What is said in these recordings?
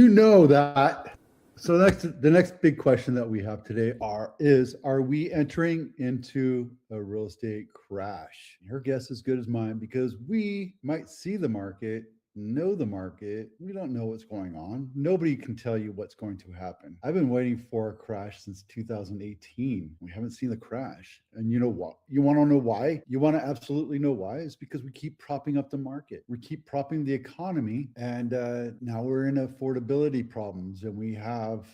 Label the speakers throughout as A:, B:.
A: you know that. So the next big question that we have today are we entering into a real estate crash? Your guess is as good as mine because we might see the market, know the market. We don't know what's going on. Nobody can tell you what's going to happen. I've been waiting for a crash since 2018. We haven't seen the crash. And you know what? You want to know why? You want to absolutely know why? It's because we keep propping up the market. We keep propping the economy. And now we're in affordability problems, and we have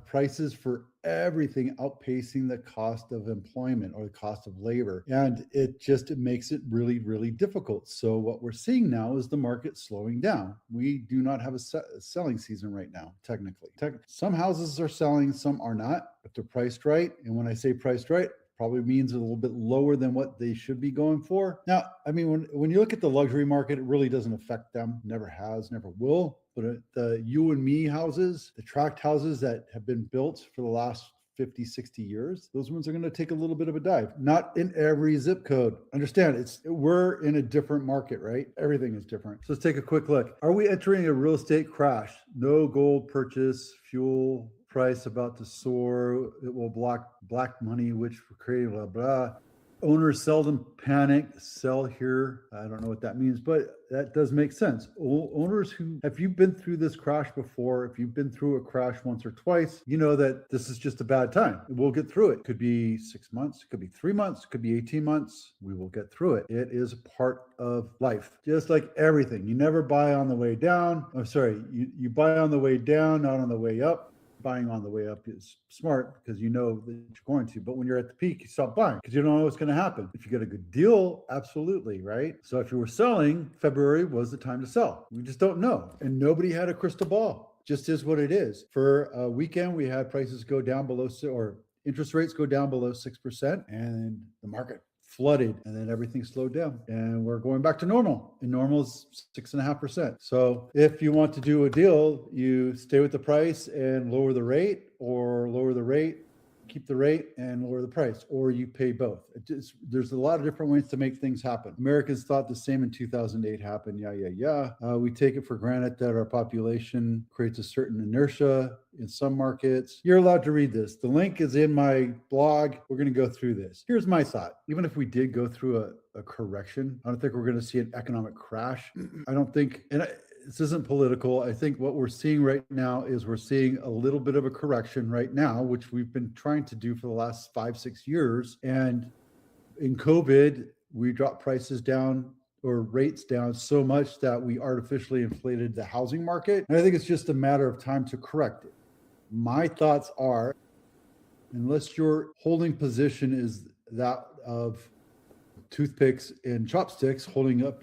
A: prices for everything outpacing the cost of employment or the cost of labor. And it makes it really, really difficult. So what we're seeing now is the market slowing down. We do not have a selling season right now, technically. Some houses are selling, some are not, if they're priced right. And when I say priced right, probably means a little bit lower than what they should be going for. Now, I mean, when you look at the luxury market, it really doesn't affect them. Never has, never will. But the you and me houses, the tract houses that have been built for the last 50, 60 years, those ones are going to take a little bit of a dive. Not in every zip code. Understand, we're in a different market, right? Everything is different. So let's take a quick look. Are we entering a real estate crash? No gold purchase, fuel price about to soar. It will block black money, which we're creating, blah, blah. Owners seldom panic, sell here. I don't know what that means, but that does make sense. Owners have you been through this crash before? If you've been through a crash once or twice, you know that this is just a bad time. We'll get through it. Could be 6 months, could be 3 months, could be 18 months. We will get through it. It is part of life, just like everything. You never buy on the way down. I'm sorry, you buy on the way down, not on the way up. Buying on the way up is smart because you know that you're going to, but when you're at the peak, you stop buying because you don't know what's going to happen. If you get a good deal, absolutely, right? So if you were selling, February was the time to sell. We just don't know. And nobody had a crystal ball. Just is what it is. For a weekend, we had prices go down below, or interest rates go down below 6%, and the market flooded, and then everything slowed down, and we're going back to normal, and normal is 6.5%. So if you want to do a deal, you stay with the price and lower the rate, or lower the rate, keep the rate and lower the price, or you pay both. There's a lot of different ways to make things happen. Americans thought the same in 2008 happened. We take it for granted that our population creates a certain inertia in some markets. You're allowed to read this. The link is in my blog. We're going to go through this. Here's my thought. Even if we did go through a correction, I don't think we're going to see an economic crash. I don't think, this isn't political. I think what we're seeing right now is we're seeing a little bit of a correction right now, which we've been trying to do for the last 5-6 years. And in COVID, we dropped prices down or rates down so much that we artificially inflated the housing market. And I think it's just a matter of time to correct it. My thoughts are, unless your holding position is that of toothpicks and chopsticks holding up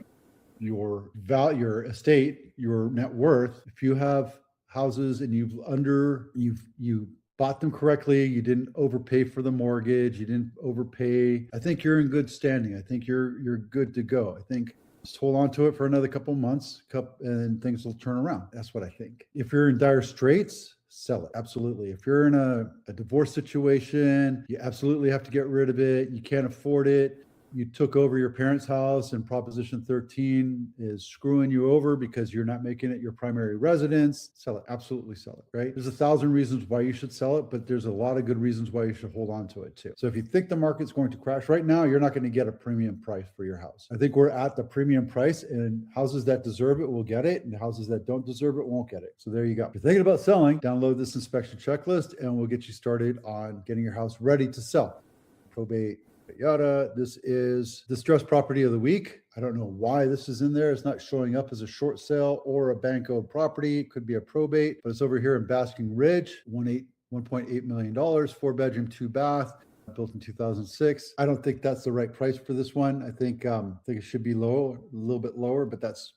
A: your value, your estate, your net worth, if you have houses and you bought them correctly, you didn't overpay for the mortgage, you didn't overpay, I think you're in good standing. I think you're good to go. I think just hold on to it for another couple months, and things will turn around. That's what I think. If you're in dire straits, sell it. Absolutely. If you're in a divorce situation, you absolutely have to get rid of it. You can't afford it. You took over your parents' house and Proposition 13 is screwing you over because you're not making it your primary residence. Sell it. Absolutely sell it, right? There's 1,000 reasons why you should sell it, but there's a lot of good reasons why you should hold on to it too. So if you think the market's going to crash right now, you're not going to get a premium price for your house. I think we're at the premium price, and houses that deserve it will get it, and houses that don't deserve it won't get it. So there you go. If you're thinking about selling, download this inspection checklist and we'll get you started on getting your house ready to sell. Probate. Yada. This is distressed property of the week. I don't know why this is in there. It's not showing up as a short sale or a bank-owned property. It could be a probate, but it's over here in Basking Ridge, $1.8 million, 4-bedroom, 2-bath, built in 2006. I don't think that's the right price for this one. I think it should be low, a little bit lower, but that's,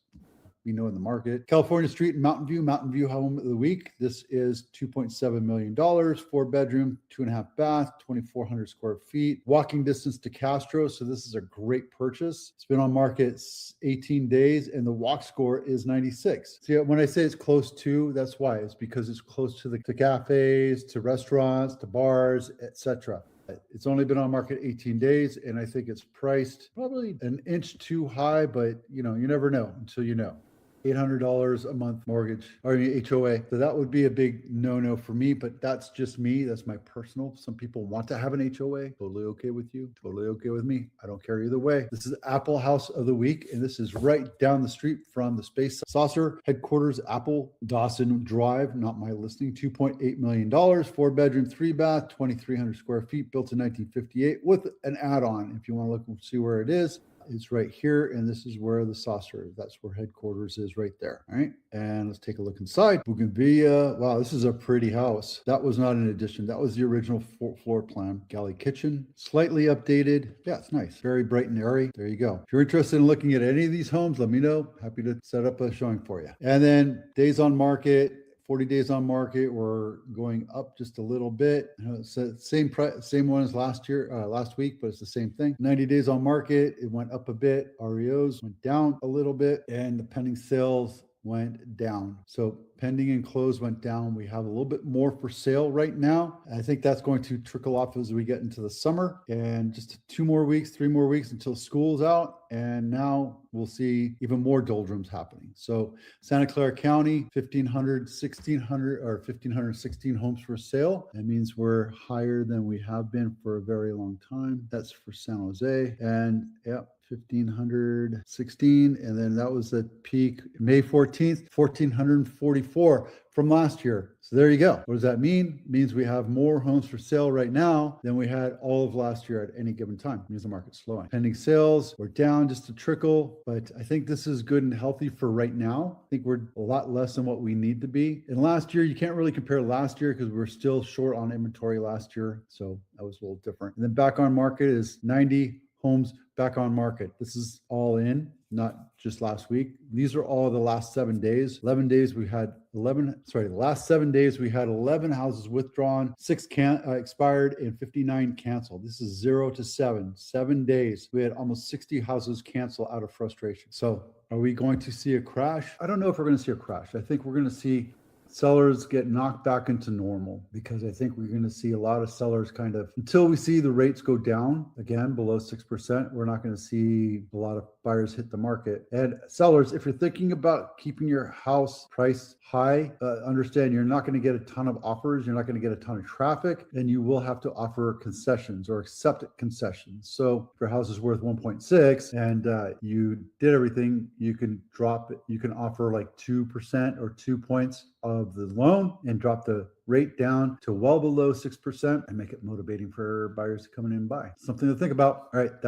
A: we know, in the market. California Street in Mountain View home of the week. This is $2.7 million, 4-bedroom, 2.5-bath, 2,400 square feet, walking distance to Castro. So this is a great purchase. It's been on market 18 days and the walk score is 96. See, when I say it's close to, that's why. It's because it's close to the cafes, to restaurants, to bars, etc. It's only been on market 18 days, and I think it's priced probably an inch too high, but you never know until you know. $800 a month mortgage or HOA. So that would be a big no-no for me, but that's just me. That's my personal. Some people want to have an HOA. Totally okay with you. Totally okay with me. I don't care either way. This is Apple House of the Week, and this is right down the street from the Space Saucer headquarters, Apple Dawson Drive, not my listing. $2.8 million, 4-bedroom, 3-bath, 2,300 square feet, built in 1958 with an add-on. If you want to look and see where it is, it's right here, and this is where the saucer is. That's where headquarters is right there. All right, and let's take a look inside. Bougainvillea. Wow, this is a pretty house. That was not an addition. That was the original floor plan. Galley kitchen, slightly updated. Yeah, it's nice. Very bright and airy. There you go. If you're interested in looking at any of these homes, let me know. Happy to set up a showing for you. And then days on market. 40 days on market, we're going up just a little bit. It's the same one as last week, but it's the same thing. 90 days on market, it went up a bit. REOs went down a little bit, and the pending sales went down. So pending and close went down. We have a little bit more for sale right now. I think that's going to trickle off as we get into the summer, and just 3 more weeks until school's out. And now we'll see even more doldrums happening. So Santa Clara County, 1,516 homes for sale. That means we're higher than we have been for a very long time. That's for San Jose. And yeah, 1,516, and then that was the peak May 14th, 1,444 from last year. So there you go. What does that mean? It means we have more homes for sale right now than we had all of last year at any given time. It means the market's slowing. Pending sales, we're down just a trickle, but I think this is good and healthy for right now. I think we're a lot less than what we need to be. And last year, you can't really compare last year because we're still short on inventory last year. So that was a little different. And then back on market is 90 homes back on market. This is all in, not just last week. These are all the last 7 days. The last 7 days we had 11 houses withdrawn, 6 expired, and 59 canceled. This is 0 to 7. 7 days. We had almost 60 houses cancel out of frustration. So are we going to see a crash? I don't know if we're going to see a crash. I think we're going to see sellers get knocked back into normal, because I think we're going to see a lot of sellers kind of, until we see the rates go down again below 6%, we're not going to see a lot of buyers hit the market. And sellers, if you're thinking about keeping your house price high, understand you're not going to get a ton of offers. You're not going to get a ton of traffic, and you will have to offer concessions or accept concessions. So if your house is worth 1.6 and you did everything, you can drop it. You can offer like 2% or 2 points of the loan and drop the rate down to well below 6% and make it motivating for buyers to come in and buy. Something to think about. All right, that's